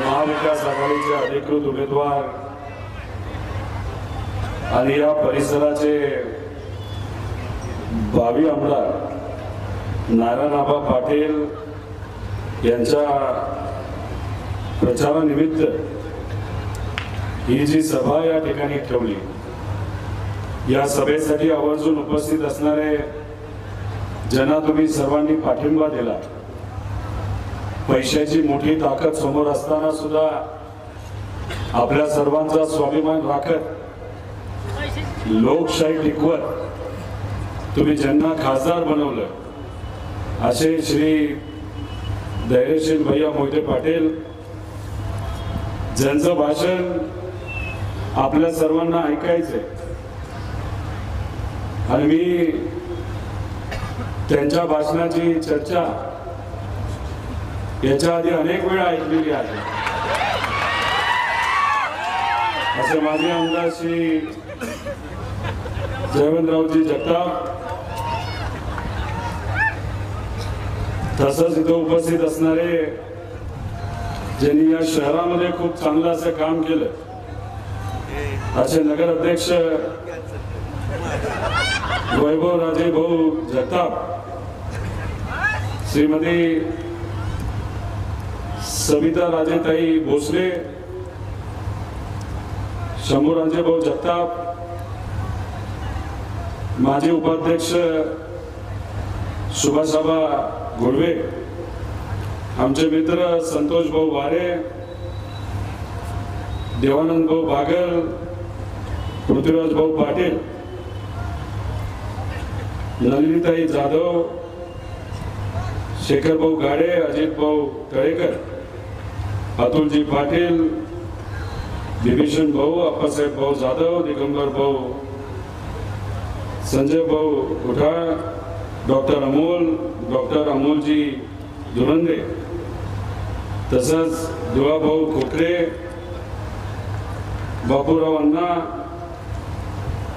महाविकास आघाडीचे अधिकृत उमेदवार आणि या परिसराचे भावी आमदार नारायणआबा पाटील यांच्या प्रचारानिमित्त ही जी सभा या ठिकाणी ठेवली, या सभेसाठी आवर्जून उपस्थित असणारे ज्यांना तुम्ही सर्वांनी पाठिंबा दिला, पैशाची मोठी ताकद समोर असताना सुद्धा आपल्या सर्वांचा स्वाभिमान राखत लोकशाही टिकवत तुम्ही ज्यांना खासदार बनवलं असे श्री धैर्यशील भैया मोहिते पाटील, ज्यांचं भाषण आपल्या सर्वांना ऐकायचंय आणि मी त्यांच्या भाषणाची चर्चा याच्या आधी अनेक वेळा ऐकलेली आहे। असे माजी आमदार श्री जयवंतरावजी जगताप, तसंच इथे उपस्थित असणारे ज्यांनी या शहरामध्ये खूप चांगलं असं काम केलं असे नगर अध्यक्ष वैभव राजे भाऊ जगताप, श्रीमती सविता राजेताई भोसले, शंभूराजे भाऊ जगताप, माजी उपाध्यक्ष सुभाषाबा घोडवे, आमचे मित्र संतोष भाऊ वारे, देवानंद भाऊ बागल, पृथ्वीराज भाऊ पाटील, नलिनीताई जाधव, शेखर भाऊ गाडे, अजित भाऊ तळेकर, अतुलजी पाटील, विभीषण भाऊ, अप्पासाहेब भाऊ जाधव, दिगंबर भाऊ, संजय भाऊ उठाळ, डॉक्टर अमोलजी दुरंदे, तसंच दुवाभाऊ खोकरे, बापूराव अण्णा,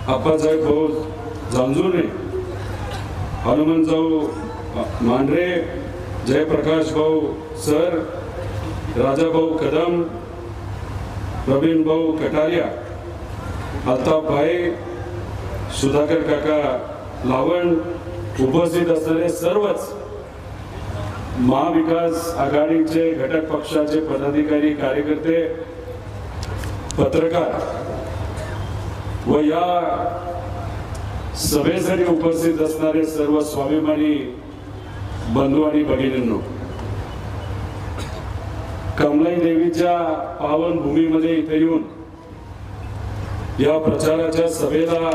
अप्पासाहेब भाऊ जांजुने, हनुमंतजाऊ मांढरे, जयप्रकाश भाऊ सर, राजाभाऊ कदम, प्रवीण भाऊ कटारिया, अल्ताफ भाई, सुधाकर काका लावण, उपस्थित असणारे सर्वच महाविकास आघाडीचे घटक पक्षाचे पदाधिकारी, कार्यकर्ते, पत्रकार व या सभेसाठी उपस्थित असणारे सर्व स्वाभिमानी बंधू आणि भगिनींनो, कमलाई देवीच्या पावन भूमीमध्ये इथे येऊन या प्रचाराच्या सभेला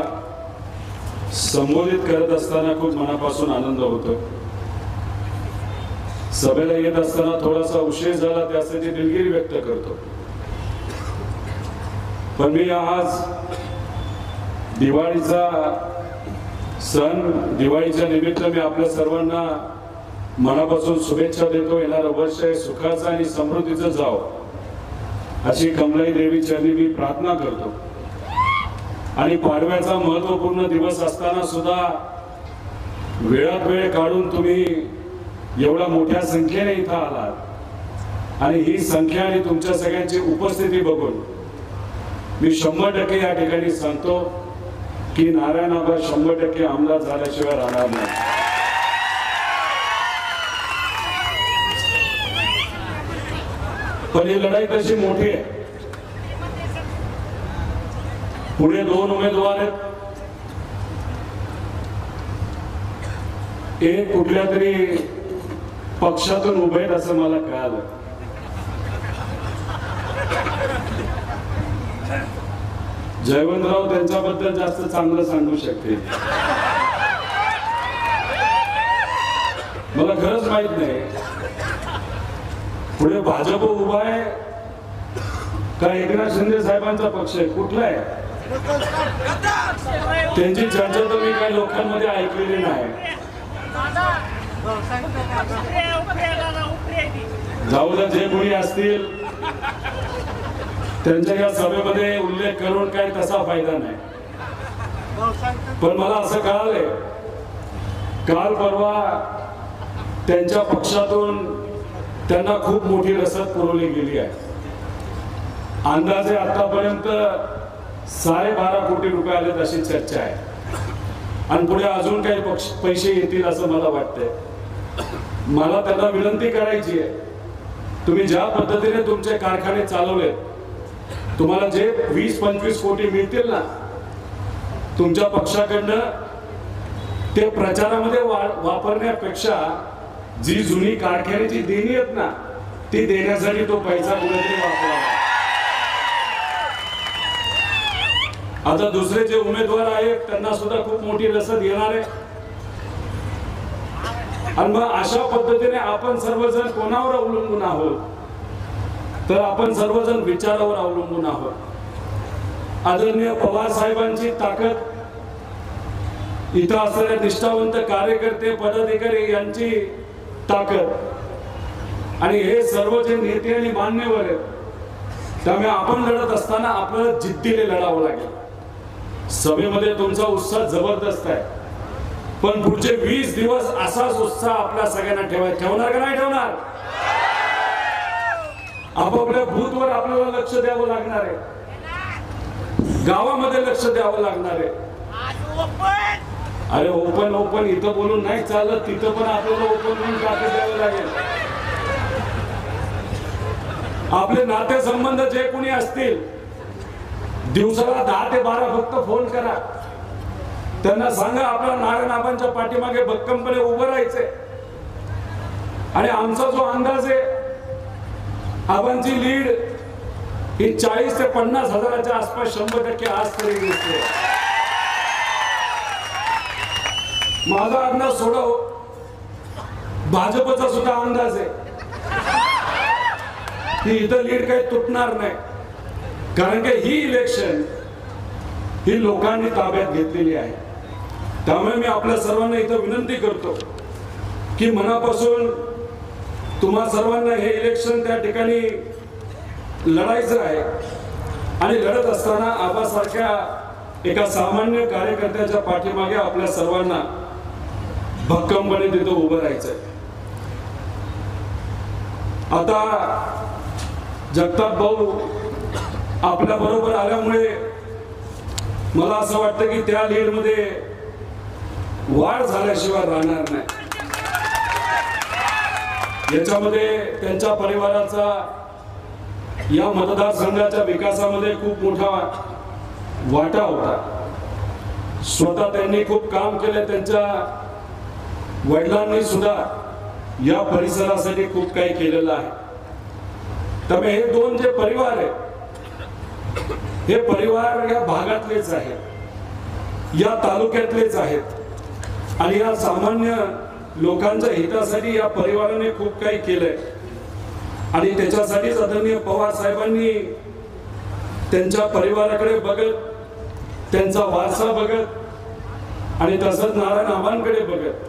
संबोधित करत असताना खूप मनापासून आनंद होतो। सभेला येत असताना थोडासा उशीर झाला त्यासाठी दिलगिरी व्यक्त करतो, पण मी आज दिवाळीचा सण, दिवाळीच्या निमित्त मी आपल्या सर्वांना मनापासून शुभेच्छा देतो। येणारं वर्ष सुखाचं आणि समृद्धीचं जावं अशी कमलाई देवी चरणी मी प्रार्थना करतो। आणि पाडव्याचा महत्वपूर्ण दिवस असताना सुद्धा वेळात वेळ काढून तुम्ही एवढ्या मोठ्या संख्येने इथं आलात आणि ही संख्या आणि तुमच्या सगळ्यांची उपस्थिती बघून मी 100% या ठिकाणी सांगतो की नारायणआबा 100% आमदार झाल्याशिवाय राहणार नाही। पण ही लढाई तशी मोठी आहे। पुढे 2 उमेदवार आहेत, एक कुठल्या तरी पक्षातून उभे आहेत असं मला कळालं। जयवंतराव त्यांच्याबद्दल जास्त चांगलं सांगू शकते, मला खरंच माहित नाही पुढे भाजप उभा आहे का एकनाथ शिंदे साहेबांचा पक्ष आहे, कुठला आहे त्यांची चर्चा तर मी काही लोकांमध्ये ऐकलेली नाही। जाऊ द्या, जे कोणी असतील त्यांच्या या सभेमध्ये उल्लेख करून काही तसा फायदा नाही। पण मला असं कळालंय काल परवा त्यांच्या पक्षातून त्यांना खूप मोठी रसद पुरवली गेली आहे। अंदाजे आतापर्यंत 12.5 कोटी रुपये आलेत अशी चर्चा आहे आणि पुढे अजून काही पैसे येतील असं मला वाटतंय. मला त्यांना विनंती करायची आहे, तुम्ही ज्या पद्धतीने तुमचे कारखाने चालवले, तुम्हाला जे 20-25 कोटी मिळतील ना तुमच्या पक्षाकडनं, ते प्रचारामध्ये वापरण्यापेक्षा जी जुनी कारखान्याची देणी आहेत ना ती देण्यासाठी तो पैसा कुठेतरी वापरावा. आता दुसरे जे उमेदवार आहेत त्यांना सुद्धा खूप मोठी रसद येणार आहे आणि मग अशा पद्धतीने आपण सर्वजण कोणावर अवलंबून आहोत, तर आपण सर्वजण विचारावर अवलंबून आहोत. आदरणीय पवार साहेबांची ताकद, इथं असणारे निष्ठावंत कार्यकर्ते पदाधिकारी यांची ताकद आणि हे सर्व जे नेते आणि मान्यवर आहेत, त्यामुळे आपण लढत असताना आपल्याला जिद्दीने लढावं लागेल. सभेमध्ये तुमचा उत्साह जबरदस्त आहे, पण पुढचे 20 दिवस असाच उत्साह आपल्या सगळ्यांना ठेवणार का नाही ठेवणार? आपापल्या बूथवर आपल्याला लक्ष द्यावं लागणार आहे, गावामध्ये लक्ष द्यावं लागणार आहे. अरे ओपन इथं बोलून नाही चालत, तिथं पण आपल्याला ओपन म्हणून ताकद द्यावं लागेल. आपले नातेसंबंध जे कोणी असतील, दिवसाला 10 ते 12 फक्त फोन करा, त्यांना सांगा आपल्या नारायण आबांच्या पाठीमागे भक्कमपणे उभं राहायचंय. आणि आमचा जो अंदाज आहे, आबांची लीड ही 40 ते 50 हजाराच्या आसपास 100% आज तरी दिसते. माझा अंदाज सोडव, भाजपचा सुद्धा अंदाज आहे की इथं लीड काही तुटणार नाही, कारण की ही इलेक्शन ही लोकांनी ताब्यात घेतलेली आहे. त्यामुळे मी आपल्या सर्वांना इथं विनंती करतो की मनापासून तुम्हा सर्वांना हे इलेक्शन त्या ठिकाणी लढायचं आहे आणि लढत असताना आबासारख्या एका सामान्य कार्यकर्त्याच्या पाठीमागे आपल्या सर्वांना भक्कमपणे तिथं उभं राहायचंय. आता जगताप भाऊ आपल्या बरोबर आल्यामुळे मला असं वाटतं की त्या लीड मध्ये वाढ झाल्याशिवाय राहणार नाही. याच्यामध्ये त्यांच्या परिवाराचा, या मतदारसंघाच्या विकासामध्ये खूप मोठा वाटा होता. स्वतः त्यांनी खूप काम केले, त्यांच्या वडिलांनी सुद्धा या परिसरासाठी खूप काही केलेलं आहे. त्यामुळे हे दोन जे परिवार आहेत, हे परिवार या भागातलेच आहेत, या तालुक्यातलेच आहेत आणि या सामान्य लोकांच्या हितासाठी या परिवाराने खूप काही केलंय. आणि त्याच्यासाठीच आदरणीय पवार साहेबांनी त्यांच्या परिवाराकडे बघत, त्यांचा वारसा बघत आणि तसंच नारायण आबांकडे बघत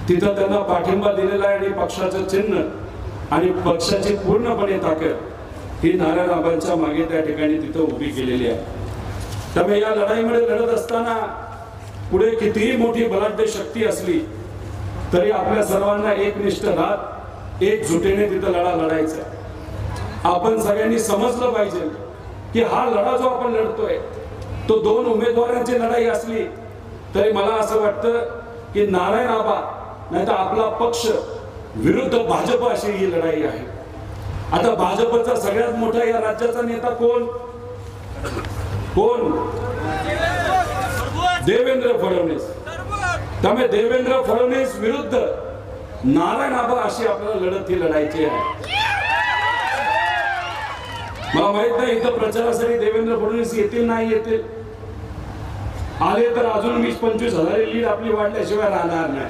तिथं त्यांना पाठिंबा दिलेला आहे. आणि पक्षाचं चिन्ह आणि पक्षाची पूर्णपणे ताकद ही नारायण आबांच्या मागे त्या ठिकाणी तिथं उभी केलेली आहे. त्यामुळे या लढाईमध्ये लढत असताना पुढे कितीही मोठी बलाढ्य शक्ती असली तरी आपल्या सर्वांना एकनिष्ठ राहत एकजुटीने तिथं लढा लढायचा. आपण सगळ्यांनी समजलं पाहिजे की हा लढा जो आपण लढतोय तो 2 उमेदवारांची लढाई असली तरी मला असं वाटतं की नारायण आबा नाही तर आपला पक्ष विरुद्ध भाजप अशी ही लढाई आहे. आता भाजपचा सगळ्यात मोठा या राज्याचा नेता कोण? देवेंद्र फडणवीस. त्यामुळे देवेंद्र फडणवीस विरुद्ध नारायण आबा अशी आपल्याला लढत ही लढायची आहे. मला माहित नाही इथं प्रचारासाठी देवेंद्र फडणवीस येतील नाही येतील, आले तर अजून 20-25 हजार लीड आपली वाढल्याशिवाय राहणार नाही.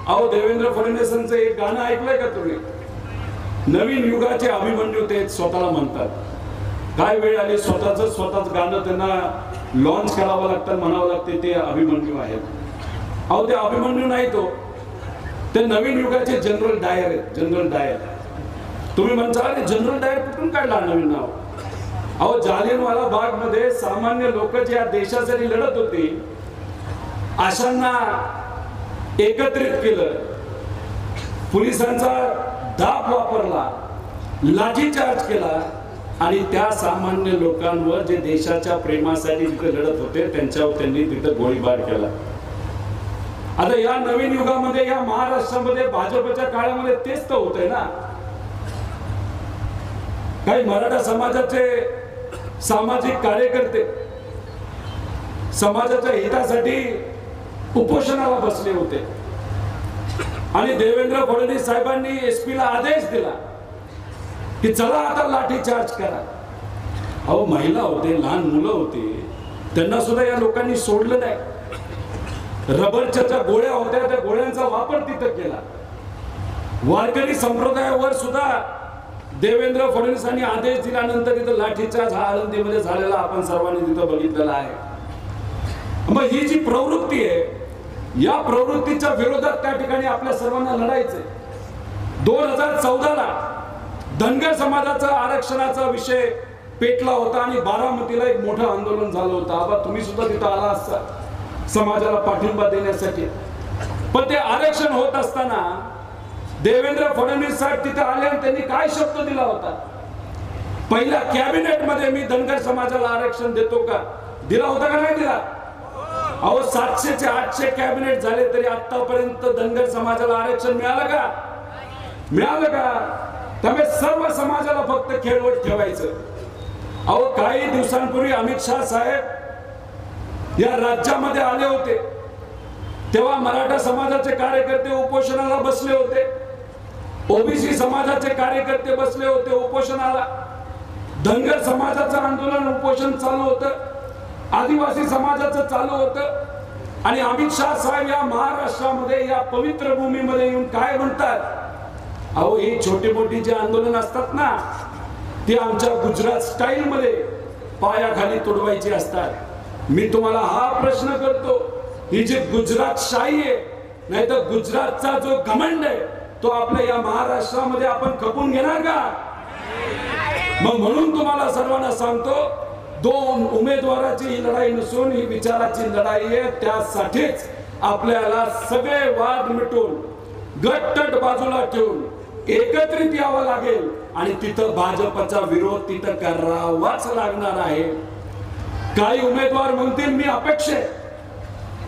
अहो देवेंद्र फडणवीसांचं एक गाणं ऐकलंय का तुम्ही? नवीन युगाचे अभिमन्यू ते स्वतःला म्हणतात. काय वेळ आली स्वतःच गाणं त्यांना लॉन्च करावं लागतं, म्हणावं लागते ते अभिमन्यू आहेत. अहो ते अभिमन्यू नाही, ते नवीन युगाचे जनरल डायर आहेत. जनरल डायर तुम्ही म्हणता अरे जनरल डायर कुठून काढला नवीन नाव? अहो जालियनवाला बाग मध्ये सामान्य लोक जे या देशासाठी लढत होती अशांना एकत्रित केलं, पोलिसांचा दाब वापरला लाठीचार्ज केला आणि त्या सामान्य लोकांवर जे देशाच्या प्रेमासाठी तिथे लढत होते त्यांच्यावर त्यांनी तिथे गोळीबार केला. आता या नवीन युगामध्ये या महाराष्ट्रामध्ये भाजपच्या काळामध्ये तेच तर होतंय ना. काही मराठा समाजाचे सामाजिक कार्यकर्ते समाजाच्या हितासाठी उपोषणाला बसले होते आणि देवेंद्र फडणवीस साहेबांनी एसपी ला आदेश दिला की चला आता लाठीचार्ज करा. अहो महिला होते, लहान मुलं होते, त्यांना सुद्धा या लोकांनी सोडलं नाही. रबरच्या ज्या गोळ्या होत्या त्या गोळ्यांचा वापर तिथं केला. वारकरी संप्रदायावर सुद्धा देवेंद्र फडणवीसांनी आदेश दिल्यानंतर तिथं लाठीचार्ज हा आळंदीमध्ये झालेला आपण सर्वांनी तिथं बघितलेला आहे. मग ही जी प्रवृत्ती आहे या प्रवृत्तीच्या विरोधात त्या ठिकाणी आपल्या सर्वांना लढायचंय. 2014 ला धनगर समाजाचा आरक्षणाचा विषय पेटला होता आणि बारामतीला एक मोठं आंदोलन झालं होतं. आबा तुम्ही सुद्धा तिथं आला असता समाजाला पाठिंबा देण्यासाठी. पण ते आरक्षण होत असताना देवेंद्र फडणवीस साहेब तिथे आले आणि त्यांनी काय शब्द दिला होता. पहिल्या कॅबिनेट मध्ये मी धनगर समाजाला आरक्षण देतो का दिला होता का नाही दिला. अहो 700 चे 800 कॅबिनेट झाले तरी आतापर्यंत धनगर समाजाला आरक्षण मिळालं का. मिळालं का. त्यामुळे सर्व समाजाला फक्त खेळवत ठेवायचं. अहो काही दिवसांपूर्वी अमित शाह साहेब या राज्यामध्ये आले होते तेव्हा मराठा समाजाचे कार्यकर्ते उपोषणाला बसले होते, ओबीसी समाजाचे कार्यकर्ते बसले होते उपोषणाला, धनगर समाजाचं आंदोलन उपोषण चालू होतं, आदिवासी समाजाचं चालू होतं. आणि अमित शाह साहेब या महाराष्ट्रामध्ये या पवित्र भूमीमध्ये येऊन काय म्हणतात. अहो ही छोटी मोठी जी आंदोलन असतात ना ती आमच्या गुजरात स्टाईल मध्ये पायाखाली तोडवायची असतात. मी तुम्हाला हा प्रश्न करतो, ही जी गुजरात शाही आहे नाही तर गुजरातचा जो घमंड आहे तो आपल्या या महाराष्ट्रामध्ये आपण खपून घेणार का. मग म्हणून तुम्हाला सर्वांना सांगतो 2 उमेदवाराची ही लढाई नसून ही विचाराची लढाई आहे. त्यासाठीच आपल्याला सगळे वाद मिटून गटतट बाजूला ठेवून एकत्रित यावं लागेल आणि तिथं भाजपचा विरोध तिथं करावाच लागणार आहे. काही उमेदवार म्हणतील मी अपक्ष आहे.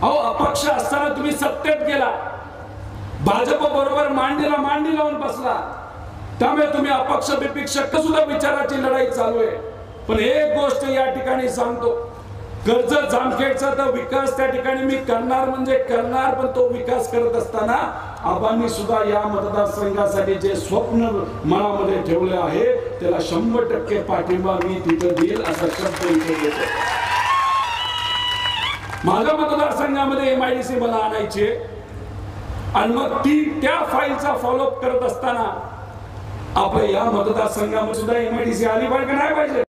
अहो अपक्ष असताना तुम्ही सत्तेत गेला, भाजप बरोबर मांडीला मांडी लावून बसला, त्यामुळे तुम्ही अपक्ष विपक्ष सुद्धा विचाराची लढाई चालू आहे. पण एक गोष्ट या ठिकाणी सांगतो, कर्जत जामखेडचा तर विकास त्या ठिकाणी मी करणार म्हणजे करणार. पण तो विकास करत असताना आबांनी सुद्धा या मतदारसंघासाठी जे स्वप्न मनामध्ये ठेवले आहे त्याला 100% पाठिंबा मी तिथं देईल असा शब्द इथे देतो. माझ्या मतदारसंघामध्ये MIDC मला आणायची आणि मग ती त्या फाईलचा फॉलोअप करत असताना आपल्या या मतदारसंघामध्ये सुद्धा MIDC आली पाहिजे का नाही पाहिजे.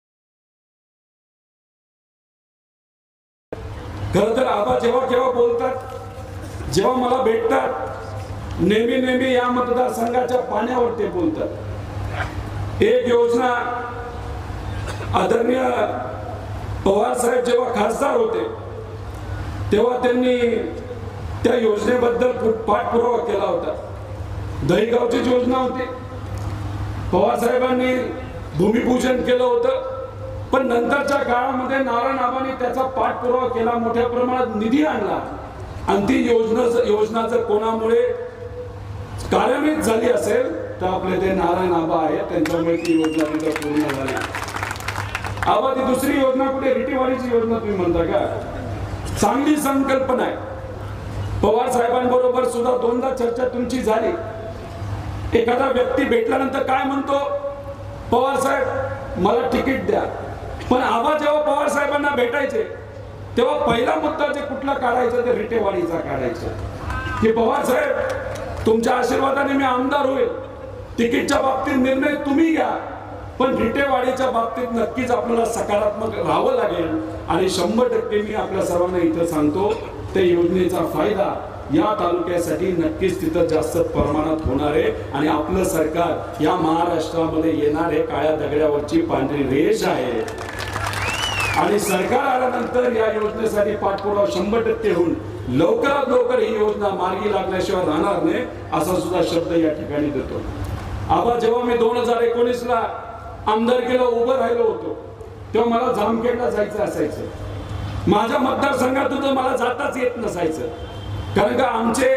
खरं तर आबा जेव्हा केव्हा बोलतात, जेव्हा मला भेटतात नेहमी या मतदारसंघाच्या पाण्यावर ते बोलतात. एक योजना आदरणीय पवार साहेब जेव्हा खासदार होते तेव्हा त्यांनी त्या योजनेबद्दल पाठपुरावा केला होता. दहीगावची योजना होती, पवार साहेबांनी भूमिपूजन केलं होतं. पण नंतरच्या काळामध्ये नारायण आबांनी त्याचा पाठपुरावा केला, मोठ्या प्रमाणात निधी आणला आणि ती योजना जर कोणामुळे कार्यान्वित झाली असेल तर आपले ते नारायण आबा आहे, त्यांच्यामुळे ती योजना तिथं पूर्ण झाली. आबा ती दुसरी योजना कुठे रिटीवाडीची योजना तुम्ही म्हणता का. चांगली संकल्पना आहे. पवार साहेबांबरोबर सुद्धा 2दा चर्चा तुमची झाली. एखादा व्यक्ती भेटल्यानंतर काय म्हणतो, पवार साहेब मला तिकीट द्या. पण आबा जेव्हा पवार साहेबांना भेटायचे तेव्हा पहिला मुद्दा जे कुठला काढायचा ते रिटेवाडीचा काढायचा की पवार साहेब तुमच्या आशीर्वादाने मी आमदार होईल, तिकीटच्या बाबतीत निर्णय तुम्ही घ्या, पण रिटेवाडीच्या बाबतीत नक्कीच आपल्याला सकारात्मक राहावं लागेल. आणि 100% मी आपल्या सर्वांना इथं सांगतो त्या योजनेचा फायदा या तालुक्यासाठी नक्कीच तिथं जास्त प्रमाणात होणार आहे. आणि आपलं सरकार या महाराष्ट्रामध्ये येणार आहे काळ्या दगडावरची पांढरी रेष आहे. आणि सरकार आल्यानंतर या योजनेसाठी पाठपुरावा 100% होऊन लवकरात लवकर ही योजना मार्गी लागल्याशिवाय राहणार नाही असा सुद्धा शब्द या ठिकाणी देतो. आबा जेव्हा मी 2019 ला आमदारकीला उभं राहिलो होतो तेव्हा मला जामखेडला जायचं असायचं. माझ्या मतदारसंघातून तर मला जाताच येत नसायचं, कारण का आमचे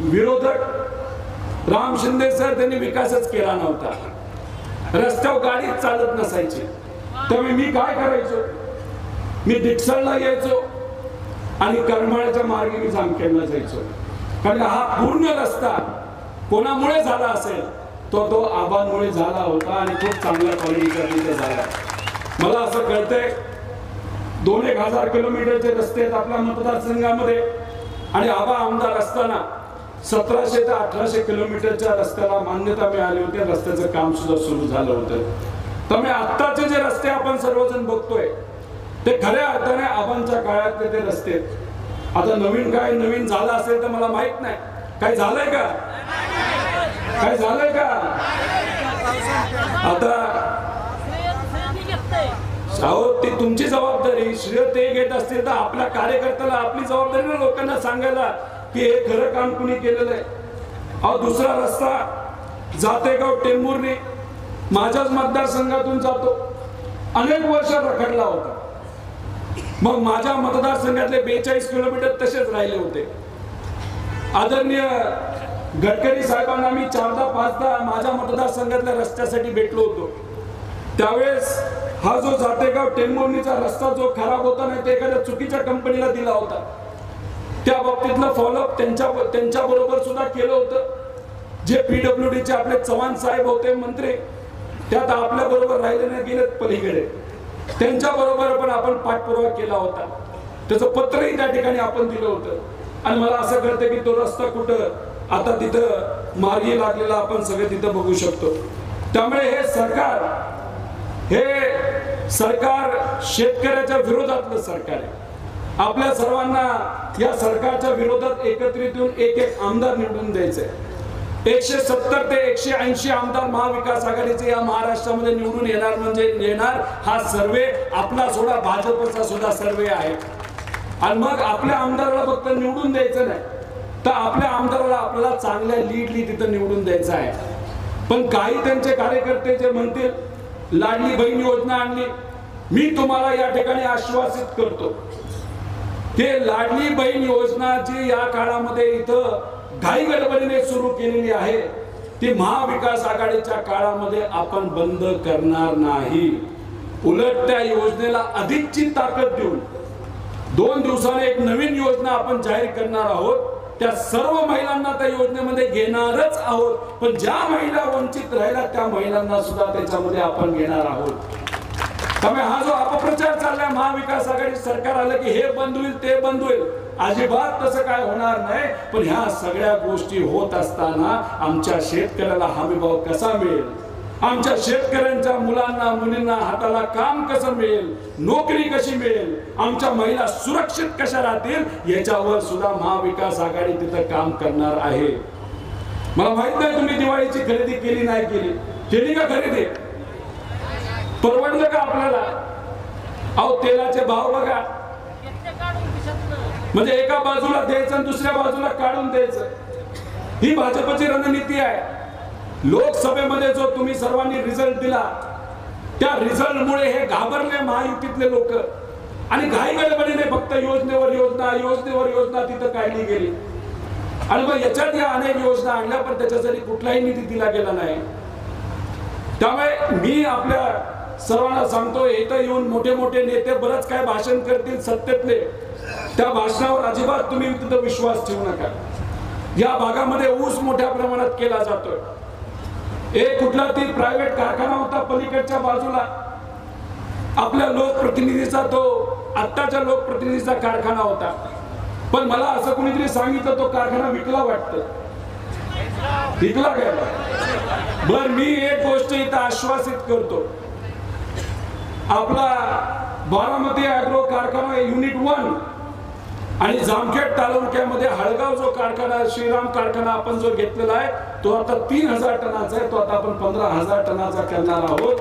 विरोधक राम शिंदे सर त्यांनी विकासच केला नव्हता, रस्त्यावर गाडीच चालत नसायची. त्यामुळे मी काय करायचो, मी डिक्सलला यायचो आणि करमाळ्याच्या मार्गे मी जामखेडला जायचो, कारण हा पूर्ण रस्ता कोणामुळे झाला असेल तो आबांमुळे झाला होता आणि खूप चांगल्या क्वालिटीचा तिथे झाला. मला असं कळतंय 2,000 किलोमीटरचे रस्ते आहेत आपल्या मतदारसंघामध्ये आणि आबा आमदार असताना 1700 ते 1800 किलोमीटरच्या रस्त्याला मान्यता मिळाली होती. रस्त्याचं काम सुद्धा सुरू झालं होतं. त्यामुळे आत्ताचे जे रस्ते आपण सर्वजण बघतोय ते खऱ्या अर्थाने आबांच्या काळातले ते रस्ते आहेत. आता नवीन झालं असेल तर मला माहित नाही, काय झालंय का, काय झालंय का? आता ती तुमची जबाबदारी, श्रेय ते घेत असतील तर आपल्या कार्यकर्त्याला आपली जबाबदारी ना लोकांना सांगायला की हे खरं काम कुणी केलेलं आहे. अहो दुसरा रस्ता जातेगाव टेंभुर्णी माझ्याच मतदारसंघातून जातो, अनेक वर्ष रखडला होता. मग माझ्या मतदारसंघातले 42 किलोमीटर तसेच राहिले होते. आदरणीय गडकरी साहेबांना मी 4दा-5दा माझ्या मतदारसंघातल्या रस्त्यासाठी भेटलो होतो. त्यावेळेस हा जो जातेगाव टेंभुर्णीचा रस्ता जो खराब होता नाही ते एखाद्या चुकीच्या कंपनीला दिला होता. त्या बाबतीतलं फॉलोअप त्यांच्या बरोबर सुद्धा केलं होतं. जे PWDचे आपले चव्हाण साहेब होते मंत्री, त्यात आपल्या बरोबर राहिले नाही, गेलेत पलीकडे. त्यांच्या बरोबर पण आपण पाठपुरावा केला होता. त्याचं पत्रही त्या ठिकाणी आपण दिलं होतं. आणि मला असं कळतं की तो रस्ता कुठं आता तिथं मार्गी लागलेला आपण सगळे तिथं बघू शकतो. त्यामुळे हे सरकार शेतकऱ्याच्या विरोधातलं सरकार आहे. आपल्या सर्वांना या सरकारच्या विरोधात एकत्रित येऊन एक आमदार निवडून द्यायचंय. 170 ते 180 आमदार महाविकास आघाडीचे या महाराष्ट्रामध्ये निवडून येणार म्हणजे येणार. हा सर्वे आपला सोडा भाजपचा सुद्धा सर्वे आहे. आणि मग आपल्या आमदाराला फक्त निवडून द्यायचं नाही तर आपल्या आमदाराला आपल्याला चांगल्या लीडली तिथं निवडून द्यायचं आहे. पण काही त्यांचे कार्यकर्ते जे म्हणतील लाडली बहीण योजना आणली, मी तुम्हाला या ठिकाणी आश्वासित करतो ते लाडली बहीण योजना जी या काळामध्ये इथं घाई गडबडीने सुरू केलेली आहे ती महाविकास आघाडीच्या काळामध्ये आपण बंद करणार नाही. उलट त्या योजनेला अधिकची ताकद देऊन 2 दिवसाने एक नवीन योजना आपण जाहीर करणार आहोत. त्या सर्व महिलांना त्या योजनेमध्ये घेणारच आहोत. पण ज्या महिला वंचित राहिल्या त्या महिलांना सुद्धा त्याच्यामध्ये आपण घेणार आहोत. त्यामुळे हा जो अपप्रचार चाललाय महाविकास आघाडी सरकार आलं की हे बंद होईल ते बंद होईल, अजिबात तसं काय होणार नाही. पण ह्या सगळ्या गोष्टी होत असताना आमच्या शेतकऱ्याला हमीभाव कसा मिळेल, आमच्या शेतकऱ्यांच्या मुलांना मुलींना हाताला काम कसं मिळेल, नोकरी कशी मिळेल, आमच्या महिला सुरक्षित कशा राहतील याच्यावर सुद्धा महाविकास आघाडी तिथं काम करणार आहे. मला माहित नाही तुम्ही दिवाळीची खरेदी केली नाही केली का खरेदी, परवडलं का आपल्याला? अहो तेलाचे भाव बघा, म्हणजे एका बाजूला द्यायचं आणि दुसऱ्या बाजूला काढून द्यायचं, ही भाजपची रणनीती आहे. लोकसभेमध्ये जो तुम्ही सर्वांनी रिझल्ट दिला त्या रिझल्टमुळे हे घाबरले महायुतीतले लोक आणि घाई गडबडीने फक्त योजनेवर योजना तिथं काढली गेली. आणि मग याच्यात या अनेक योजना आणल्या पण त्याच्यासाठी कुठलाही निधी दिला गेला नाही. त्यामुळे मी आपल्या सर्वांना सांगतो, इथं येऊन मोठे मोठे नेते बरंच काय भाषण करतील सत्तेतले, त्या भाषणावर अजिबात तुम्ही तिथं विश्वास ठेवू नका. या भागामध्ये ऊस मोठ्या प्रमाणात केला जातोय. एक कुठला ती प्रायव्हेट कारखाना होता पलीकडच्या बाजूला, आपल्या लोकप्रतिनिधीचा तो आत्ताच्या लोकप्रतिनिधीचा कारखाना होता. पण मला असं कोणीतरी सांगितलं तो कारखाना विकला वाटतं, विकला गेला. बर मी एक गोष्ट इथं आश्वासित करतो, आपला बारामती ॲग्रो कारखाना युनिट 1 आणि जामखेड तालुक्यामध्ये हळगाव जो कारखाना श्रीराम कारखाना आपण जो घेतलेला आहे तो आता 3000 टनाचा आहे, तो आता आपण 15000 टनाचा करणार आहोत.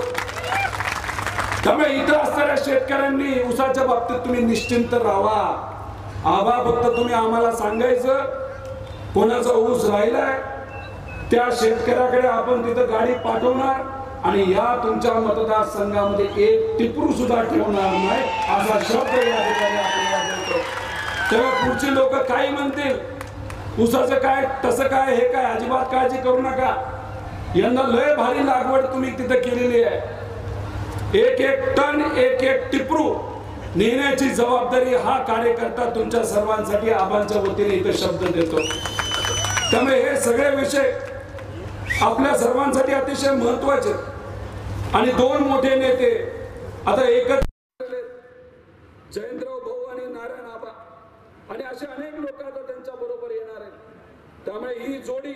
त्यामुळे इथं असणाऱ्या शेतकऱ्यांनी ऊसाच्या बाबतीत तुम्ही निश्चिंत राहा. आबा फक्त तुम्ही आम्हाला सांगायचं कोणाचा ऊस राहिलाय त्या शेतकऱ्याकडे आपण तिथं गाडी पाठवणार आणि या तुमच्या मतदारसंघामध्ये एक टिपरू सुद्धा ठेवणार नाही असा शब्द या ठिकाणी आपल्याला देतो. तेव्हा पुढची लोक काही म्हणतील ऊसाचं काय तसं काय हे काय अजिबात काळजी करू नका. यंदा लय भारी लागवड तुम्ही तिथे केलेली आहे. एक एक टन एक एक टिपरू नेण्याची जबाबदारी हा कार्यकर्ता तुमच्या सर्वांसाठी आबांच्या वतीने इथे शब्द देतो. त्यामुळे हे सगळे विषय आपल्या सर्वांसाठी अतिशय महत्वाचे आणि दोन मोठे नेते आता एकत्र जयंतराव भाऊ आणि नारायण आबा आणि असे अनेक लोक आता त्यांच्या बरोबर येणार आहेत. त्यामुळे ही जोडी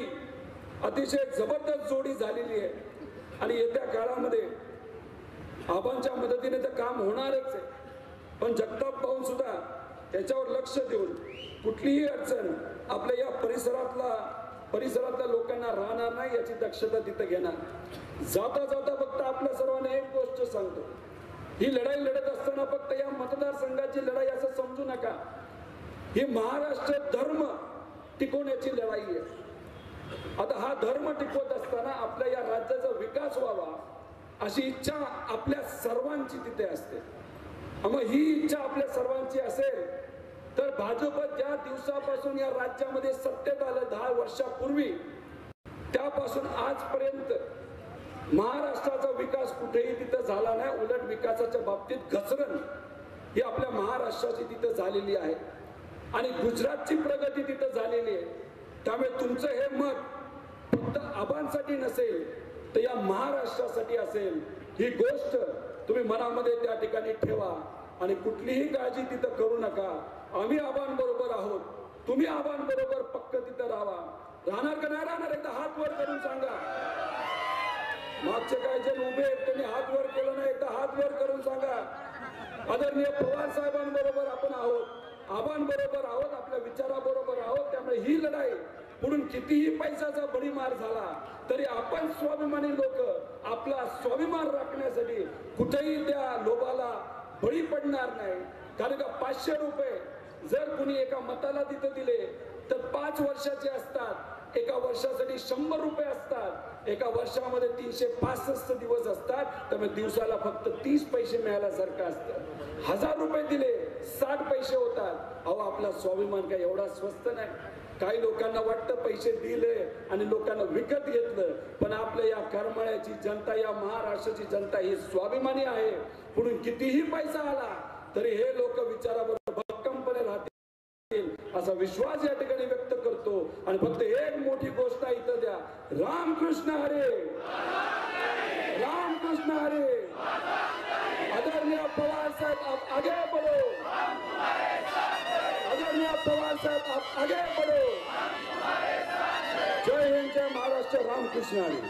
अतिशय जबरदस्त जोडी झालेली आहे आणि येत्या काळामध्ये आबांच्या मदतीने तर काम होणारच आहे. पण जगताप भाऊ सुद्धा याच्यावर लक्ष देऊन कुठलीही अडचण आपल्या या परिसरातल्या लोकांना राहणार नाही याची दक्षता तिथे घेणार. जाता जाता फक्त आपल्या सर्वांना एक गोष्ट सांगतो, ही लढाई लढत असताना फक्त या मतदारसंघाची लढाई असं समजू नका. ही महाराष्ट्र धर्म टिकवण्याची लढाई आहे. आता हा धर्म टिकवत असताना आपल्या या राज्याचा विकास व्हावा अशी इच्छा आपल्या सर्वांची तिथे असते. मग ही इच्छा आपल्या सर्वांची असेल तर भाजप ज्या दिवसापासून या राज्यामध्ये सत्तेत आलं 10 वर्षापूर्वी त्यापासून आजपर्यंत महाराष्ट्राचा विकास कुठेही तिथं झाला नाही. उलट विकासाच्या बाबतीत घसरण ही आपल्या महाराष्ट्राची तिथं झालेली आहे आणि गुजरातची प्रगती तिथं झालेली आहे. त्यामुळे तुमचं हे मत फक्त आबांसाठी नसेल तर या महाराष्ट्रासाठी असेल. ही गोष्ट तुम्ही मनामध्ये त्या ठिकाणी ठेवा आणि कुठलीही काळजी तिथं करू नका. आम्ही आबांबरोबर आहोत, तुम्ही आबांबरोबर पक्क तिथं राहणार का नाही राहणार एकदा हात वर करून सांगा. मागचे काही जण उभे आहेत त्यांनी हात वर केलं नाही, एकदा हात वर करून सांगा. आदरणीय पवार साहेबांबरोबर आपण आहोत, आबांबरोबर आहोत, आपल्या विचाराबरोबर आहोत. त्यामुळे ही लढाई पुढून कितीही पैशाचा बडीमार झाला तरी आपण स्वाभिमानी लोक आपला स्वाभिमान राखण्यासाठी कुठेही त्या लोभाला बळी पडणार नाही. कारण का 500 रुपये जर कुणी एका मताला तिथं दिले तर 5 वर्षाचे असतात, एका वर्षासाठी 100 रुपये असतात, एका वर्षामध्ये 365 दिवस असतात. त्यामुळे दिवसाला फक्त 30 पैसे मिळाल्यासारखं असतं. 1000 रुपये दिले 60 पैसे होतात. अहो आपला स्वाभिमान काय एवढा स्वस्त नाही. काही लोकांना वाटतं पैसे दिले आणि लोकांना विकत घेतलं, पण आपल्या या करमाळ्याची जनता, या महाराष्ट्राची जनता ही स्वाभिमानी आहे. पुढून कितीही पैसा आला तरी हे लोक विचाराबरोबर भक्कमपणे राहतील असा विश्वास या ठिकाणी व्यक्त करतो. आणि फक्त एक मोठी गोष्ट इथं द्या, रामकृष्ण हरे, रामकृष्ण हरे. आदरणीय पवार साहेब आप आगे बढ़ो, आदरणीय पवार साहेब आप आगे बढ़ो. जय हिंद, जय महाराष्ट्र, रामकृष्ण हरे.